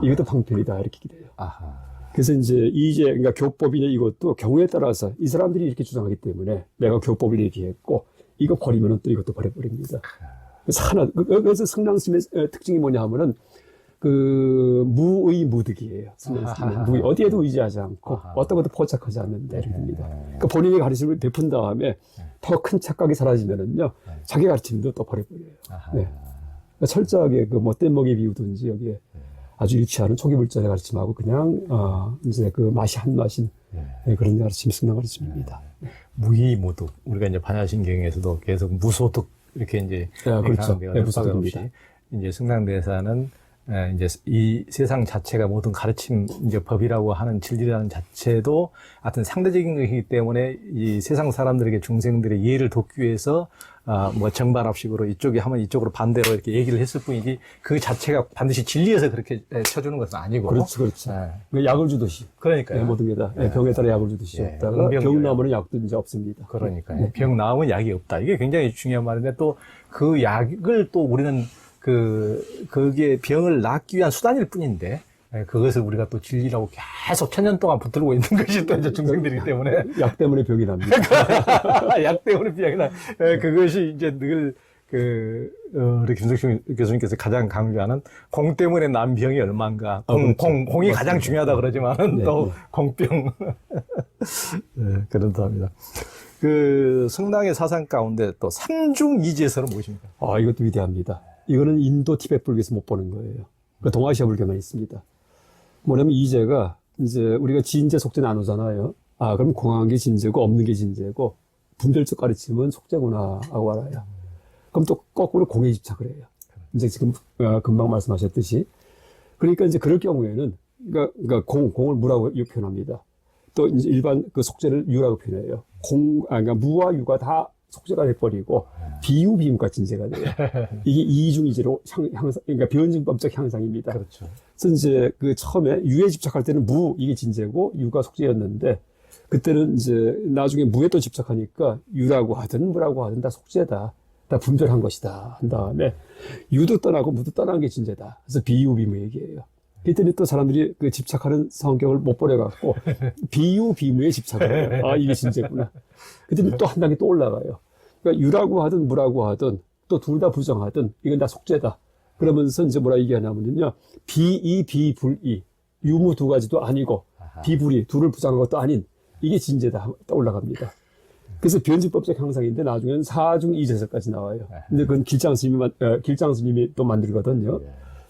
이것도 방편이다 이렇게 기대요. 그래서 이제 이제 그러니까 교법이냐 이것도 경우에 따라서 이 사람들이 이렇게 주장하기 때문에 내가 교법을 얘기했고 이거 버리면은 또 이것도 버려버립니다. 그래서 승랑 스님의 특징이 뭐냐 하면은 그 무의 무득이에요. 무의 어디에도 의지하지 않고 어떤 것도 포착하지 않는다 이렇게 됩니다. 그러니까 본인의 가르침을 베푼 다음에 더 큰 착각이 사라지면은요 자기 가르침도 또 버려버려요. 네. 그러니까 철저하게 그 뭐 뗏목에 비우든지 여기에 아주 일치 않은 초기 불전의 가르침하고 그냥 이제 그 맛이 한 맛인 그런 가르침이 승랑 가르침입니다. 무의무득 우리가 이제 반야신경에서도 계속 무소득 이렇게 이제 그렇죠. 무소득입니다. 이제 승랑대사는 이제 이 세상 자체가 모든 가르침 이제 법이라고 하는 진리라는 자체도 하여튼 상대적인 것이기 때문에 이 세상 사람들에게 중생들의 이해를 돕기 위해서 뭐 정반합식으로 이쪽이 하면 이쪽으로 반대로 이렇게 얘기를 했을 뿐이지 그 자체가 반드시 진리에서 그렇게 쳐주는 것은 아니고. 그렇죠. 약을 주듯이. 그러니까요. 모든 게 다 병에 따라 약을 주듯이 없다가 병 나오면 약도 이제 없습니다. 그러니까요. 병 나오면 약이 없다. 이게 굉장히 중요한 말인데 또 그 약을 또 우리는 그게 병을 낫기 위한 수단일 뿐인데, 그것을 우리가 또 진리라고 계속 천년 동안 붙들고 있는 것이 또 이제 중생들이기 때문에. 약 때문에 병이 납니다. 약 때문에 병이 나. 그것이 이제 늘, 우리 김석중 교수님께서 가장 강조하는 공 때문에 난 병이 얼만가. 공이 가장 중요하다 그러지만은 또 공병. 그렇다 합니다. 승랑의 사상 가운데 또 삼중이제설은 무엇입니까? 이것도 위대합니다. 이거는 인도 티베트 불교에서 못 보는 거예요. 그 동아시아 불교만 있습니다. 뭐냐면 이제가 이제 우리가 진제 속제 나누잖아요. 그럼 공한 게 진제고 없는 게 진제고 분별적 가르침은 속제구나 하고 알아요. 그럼 또 거꾸로 공에 집착을 해요. 이제 지금 금방 말씀하셨듯이 그러니까 이제 그럴 경우에는 그러니까 공을 무라고 표현합니다. 또 이제 일반 그 속제를 유라고 표현해요. 그러니까 무와 유가 다 속죄가 돼버리고 비유 비문과 진제가 돼요. 이게 이중이제로 그러니까 변증법적 향상입니다. 그렇죠. 그래서 이제 그 처음에 유에 집착할 때는 무 이게 진제고 유가 속죄였는데 그때는 이제 나중에 무에 또 집착하니까 유라고 하든 무라고 하든 다 속죄다. 다 분별한 것이다. 한 다음에 유도 떠나고 무도 떠난 게 진제다. 그래서 비유 비무 얘기예요. 그랬더니 또 사람들이 그 집착하는 성격을 못 버려갖고 비유 비무에 집착을 해요. 이게 진제구나. 그랬더니 또 한 단계 또 올라가요. 그러니까 유라고 하든 무라고 하든 또 둘 다 부정하든 이건 다 속죄다. 그러면서 이제 뭐라 얘기하냐면요. 비이 비불이 유무 두 가지도 아니고 비불이 둘을 부정한 것도 아닌 이게 진제다. 또 올라갑니다. 그래서 변증법적 향상인데 나중에는 사중이제설까지 나와요. 근데 그건 길장 스님이 또 만들거든요.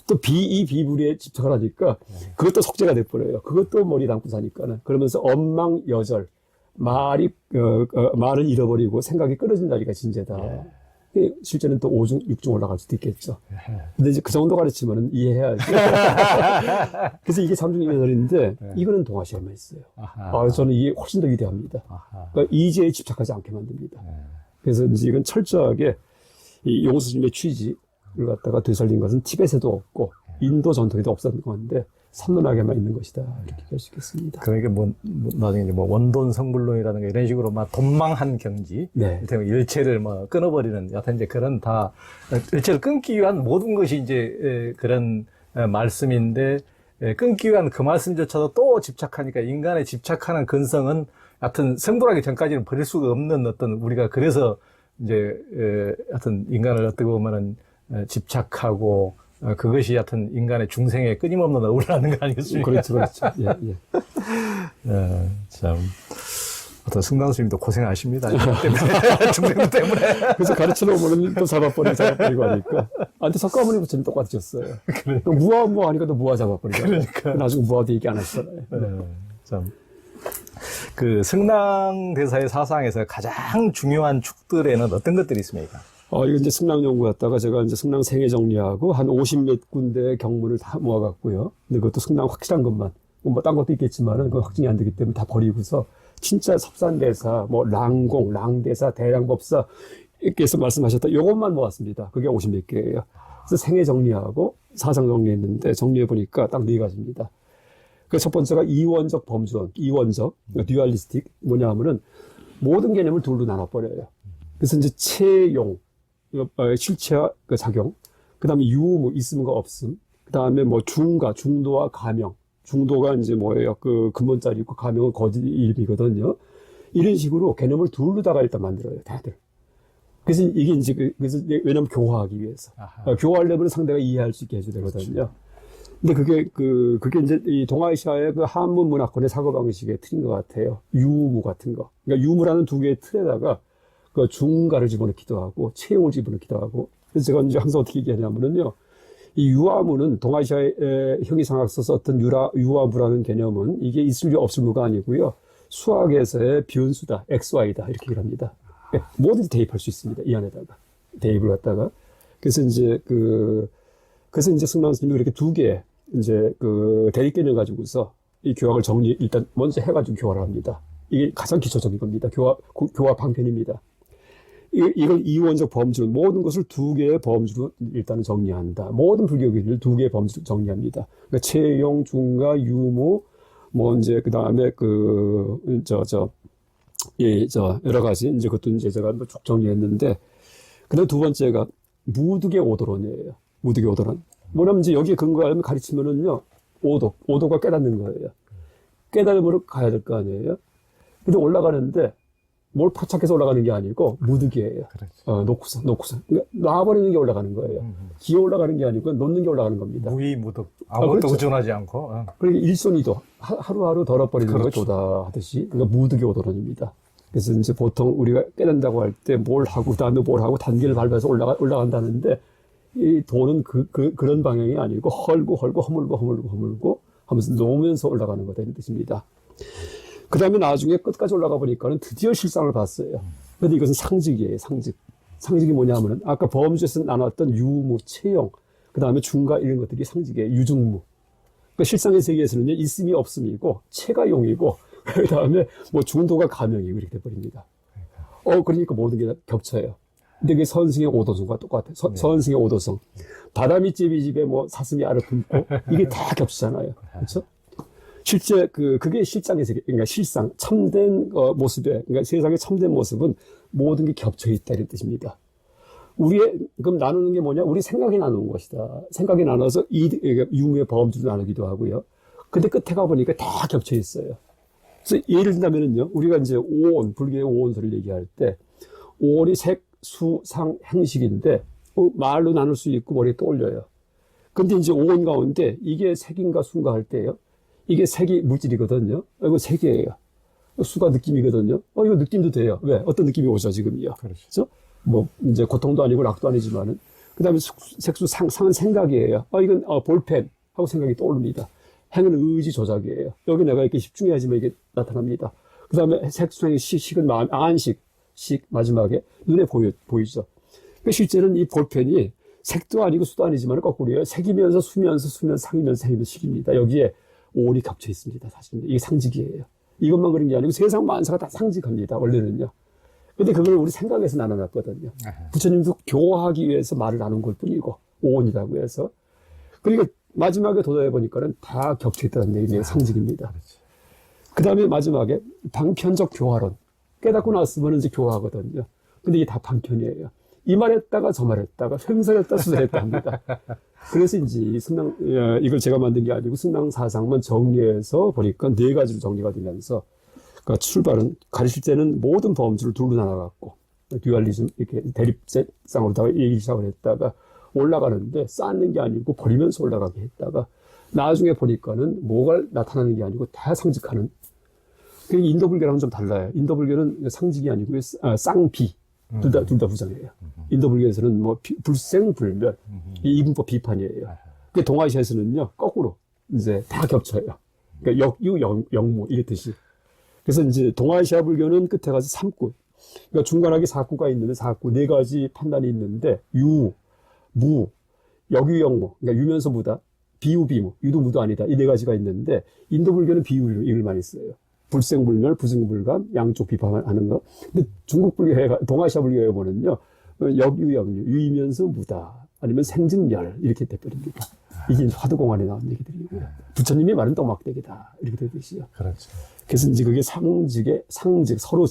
또 비이 비불에 집착을 하니까 그것도 속죄가 돼버려요. 그것도 머리 담고 사니까는. 그러면서 엄망여절. 말은 잃어버리고 생각이 끊어진다니까 진제다. 실제는 또 5중, 6중 올라갈 수도 있겠죠. 근데 이제 그 정도 가르치면은 이해해야지. 그래서 이게 3중 이제설인데 이거는 동아시아에만 있어요. 저는 이게 훨씬 더 위대합니다. 그러니까 이제에 집착하지 않게 만듭니다. 그래서 이제 이건 철저하게 이 용수님의 취지를 갖다가 되살린 것은 티벳에도 없고 인도 전통에도 없었던 건데 삼론하게만 있는 것이다. 이렇게 볼 수 있겠습니다. 그러니까 나중에 이제 원돈 성불론이라든가 이런 식으로 막 돈망한 경지, 네. 일체를 끊어버리는, 여하튼 이제 그런 다, 일체를 끊기 위한 모든 것이 이제 그런 말씀인데, 끊기 위한 그 말씀조차도 또 집착하니까 인간의 집착하는 근성은 하여튼 성불하기 전까지는 버릴 수가 없는 어떤 우리가 그래서 이제 하여튼 인간을 어떻게 보면은 집착하고 그것이 하여튼 인간의 중생에 끊임없는 어울리는 거 아니겠습니까? 그렇죠, 그렇죠. 예, 예. 참 어떤 승당 스님도 고생하십니다. 중생들 때문에. 그래서 가르쳐 놓으면 또 잡아버리고 하니까. 근데 석가모니 부처님 똑같으셨어요. 그러니까 무화 하니까 또 무화 잡아버리고. 그러니까. 나중에 무화도 얘기 안 하시잖아요. 참. 그 승랑대사의 사상에서 가장 중요한 축들에는 어떤 것들이 있습니까? 이거 이제 승랑 연구했다가 제가 이제 승랑 생애 정리하고 한 50몇 군데의 경문을 다 모아갖고요. 근데 그것도 승랑 확실한 것만. 뭐 딴 것도 있겠지만은 그 확증이 안 되기 때문에 다 버리고서 진짜 섭산대사, 뭐 랑공, 랑대사, 대량법사 께서 말씀하셨다. 요것만 모았습니다. 그게 50몇 개예요. 그래서 생애 정리하고 사상 정리했는데 정리해 보니까 딱 4가지입니다. 그 첫 번째가 이원적 범주론, 이원적, 듀얼리스틱 뭐냐 하면은 모든 개념을 둘로 나눠버려요. 그래서 이제 체용, 실체와 그 작용, 그 다음에 유무, 있음과 없음, 그 다음에 뭐 중가, 중도와 가명, 중도가 이제 뭐예요? 그 근본자리고 가명은 거짓 이름이거든요. 이런 식으로 개념을 둘로다가 일단 만들어요, 다들. 그래서 이게 이제 그래서 왜냐면 교화하기 위해서. 교화하려면 상대가 이해할 수 있게 해줘야 되거든요. 근데 그게 이제 이 동아시아의 그 한문 문화권의 사고방식의 틀인 것 같아요. 유무 같은 거. 그러니까 유무라는 2개의 틀에다가 그 중가를 집어넣기도 하고, 체용을 집어넣기도 하고. 그래서 제가 이제 항상 어떻게 얘기하냐면은요. 이 유화무는 동아시아의 형이상학서 썼던 유화무라는 개념은 이게 있을 리 없을 무가 아니고요. 수학에서의 변수다, XY다. 이렇게 얘기를 합니다. 뭐든지 대입할 수 있습니다. 이 안에다가. 대입을 갖다가. 그래서 이제 승만 스님이 이렇게 2개의 이제 대립 개념 가지고서 이 교학을 일단 먼저 해가지고 교화를 합니다. 이게 가장 기초적인 겁니다. 교화 방편입니다. 이걸 이원적 범주로, 모든 것을 2개의 범주로 일단은 정리한다. 모든 불교계를 2개의 범주로 정리합니다. 그러니까 체용, 중가, 유무, 뭐 이제 그 다음에 여러 가지 이제 그것도 이제 제가 쭉 정리했는데, 그다음 2번째가 무득의 오도론이에요. 무득의 오도론. 뭐냐면 이제 여기에 근거하면 가르치면은요, 오도가 깨닫는 거예요. 깨달음으로 가야 될 거 아니에요. 근데 올라가는데 뭘 포착해서 올라가는 게 아니고 무득이에요. 놓고서. 그러니까 놔버리는 게 올라가는 거예요. 기어 올라가는 게 아니고 놓는 게 올라가는 겁니다. 무의무득. 아무것도 그렇죠. 의존하지 않고. 그러니까 일손이도 하루하루 덜어버리는 걸 그렇죠. 도다 하듯이, 그러니까 무득의 오도론입니다. 그래서 이제 보통 우리가 깨닫는다고 할 때 뭘 하고, 그 다음에 뭘 하고 단계를 밟아서 올라간다는데, 이 도는 그런 방향이 아니고 헐고 허물고 하면서 놓으면서 올라가는 거다, 이런 뜻입니다. 그 다음에 나중에 끝까지 올라가 보니까는 드디어 실상을 봤어요. 그런데 이것은 상직이에요, 상직. 상직이 뭐냐 하면은 아까 범주에서 나눴던 유무, 체용, 그 다음에 중가 이런 것들이 상직이에요, 유중무. 그러니까 실상의 세계에서는요, 있음이 없음이고, 체가 용이고, 그 다음에 뭐 중도가 가명이고 이렇게 돼버립니다. 그러니까 모든 게 겹쳐요. 근데 그게 선승의 오도성과 똑같아요. 선승의 오도성. 바다밑집이 집에 뭐 사슴이 알을 품고, 이게 다 겹치잖아요. 그렇죠? 실제 그게 실상의 세계, 그러니까 실상, 참된 모습에, 그러니까 세상의 참된 모습은 모든 게 겹쳐 있다, 이런 뜻입니다. 그럼 나누는 게 뭐냐? 우리 생각이 나누는 것이다. 생각이 나눠서 유무의 범주로 나누기도 하고요. 근데 끝에 가보니까 다 겹쳐 있어요. 그래서 예를 들자면은요, 우리가 이제 오온, 불교의 오온소를 얘기할 때, 오온이 색, 수, 상, 행식인데, 말로 나눌 수 있고 머리에 떠올려요. 근데 이제 오온 가운데 이게 색인가 수인가 할 때요. 이게 색이 물질이거든요. 이거 색이에요. 수가 느낌이거든요. 이거 느낌도 돼요. 왜? 어떤 느낌이 오죠, 지금이요. 그렇죠? 뭐, 이제 고통도 아니고 낙도 아니지만은. 그 다음에 색수, 상은 생각이에요. 이건 볼펜 하고 생각이 떠오릅니다. 행은 의지 조작이에요. 여기 내가 이렇게 집중해야지만 이게 나타납니다. 그 다음에 색수행, 식은 마음, 안식, 마지막에 눈에 보이죠. 그러니까 실제는 이 볼펜이 색도 아니고 수도 아니지만 거꾸로요. 색이면서 수면서 상이면서 행이면서 식입니다. 여기에 오온이 겹쳐 있습니다. 사실 이게 상직이에요. 이것만 그런 게 아니고 세상 만사가 다 상직합니다. 원래는요. 근데 그걸 우리 생각에서 나눠놨거든요. 부처님도 교화하기 위해서 말을 나눈 걸 뿐이고, 오온이라고 해서. 그러니까 마지막에 도달해 보니까는 다 겹쳐 있다는 얘기예요. 상징입니다. 그렇지. 그 다음에 마지막에 방편적 교화론. 깨닫고 났으면 이제 교화하거든요. 근데 이게 다 방편이에요. 이 말했다가 저 말했다가 횡설했다 수설했다 합니다. 그래서 이제 이 승랑, 이걸 제가 만든 게 아니고 승랑사상만 정리해서 보니까 네 가지로 정리가 되면서 그러니까 출발은 가르칠 때는 모든 범주를 둘로 나눠갖고 듀얼리즘 이렇게 대립상으로다가 얘기 시작을 했다가 올라가는데 쌓는 게 아니고 버리면서 올라가게 했다가 나중에 보니까는 뭐가 나타나는 게 아니고 다 상징하는. 그 인도 불교랑은 좀 달라요. 인도 불교는 상징이 아니고 쌍비 둘 다 부정이에요. 인도 불교에서는 뭐 불생불멸 이 이분법 비판이에요. 그 동아시아에서는요 거꾸로 이제 다 겹쳐요. 그러니까 역유 영무 이랬듯이. 그래서 이제 동아시아 불교는 끝에 가서 삼구. 그러니까 중간하게 사구가 있는데 사구 네 가지 판단이 있는데 유, 무, 역유영무. 그러니까 유면서 무다. 비유, 비무. 유도 무도 아니다. 이 네 가지가 있는데 인도 불교는 비유를 이걸 많이 써요. 불생불멸, 부승불감, 양쪽 비판하는 거. 근데 중국 불교에, 동아시아 불교에 보면요. 역유영유, 유이면서 무다. 아니면 생증멸. 이렇게 돼버립니다. 이게 화두공안에 나온 얘기들이고요. 부처님이 말은 또막대기다. 이렇게 되듯이요. 그렇죠. 그래서 이제 그게 상직, 서로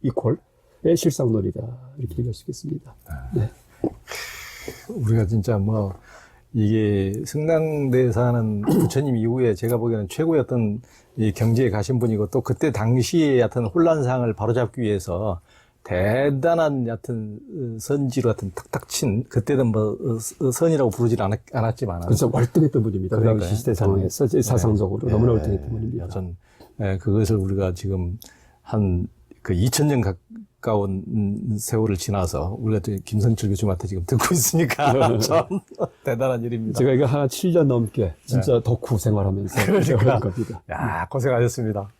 이퀄의 실상론이다. 이렇게 얘기할 수 있겠습니다. 네. 우리가 진짜 뭐 이게 승랑대사는 부처님 이후에 제가 보기에는 최고의 어떤 이 경지에 가신 분이고 또 그때 당시의 어떤 혼란상을 바로잡기 위해서 대단한 여하튼 선지로 하여튼 탁탁 친 그때는 뭐 선이라고 부르질 않았지만 그래서 월등했던 분입니다. 그 당시 시대 상황에서 사상적으로 너무나 월등했던 분입니다. 여전 그것을 우리가 지금 한 그 2000년 가까운 세월을 지나서 우리가 김성철 교수님한테 지금 듣고 있으니까 참 대단한 일입니다. 제가 이거 한 7년 넘게 진짜 덕후 생활하면서 배운 겁니다. 야, 고생하셨습니다.